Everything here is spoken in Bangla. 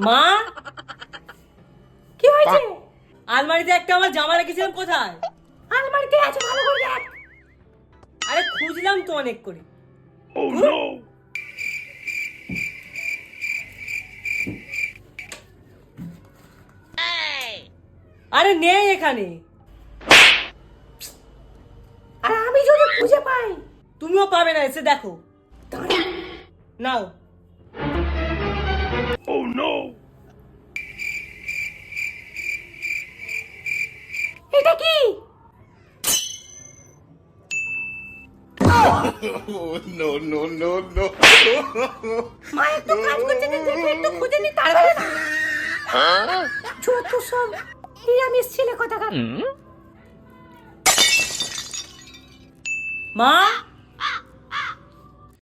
মা, কি হয়েছে? আলমারিতে একটা আমার জামা রেখেছিলাম, কোথায়? আলমারিতে আছে, ভালো করে দেখ। আরে খুঁজলাম তো অনেক করে। আরে নেই এখানে। আর আমি যদি খুঁজে পাই? তুমিও পাবে না, এসে দেখো। দাঁড়া। নাও। এটা কি? No. মা একটু কাজ করছে না, দেখে একটু খুঁজে নি, তাড়াতাড়ি না। যত সব নিরামিষ ছেলে কোথাকার। মা,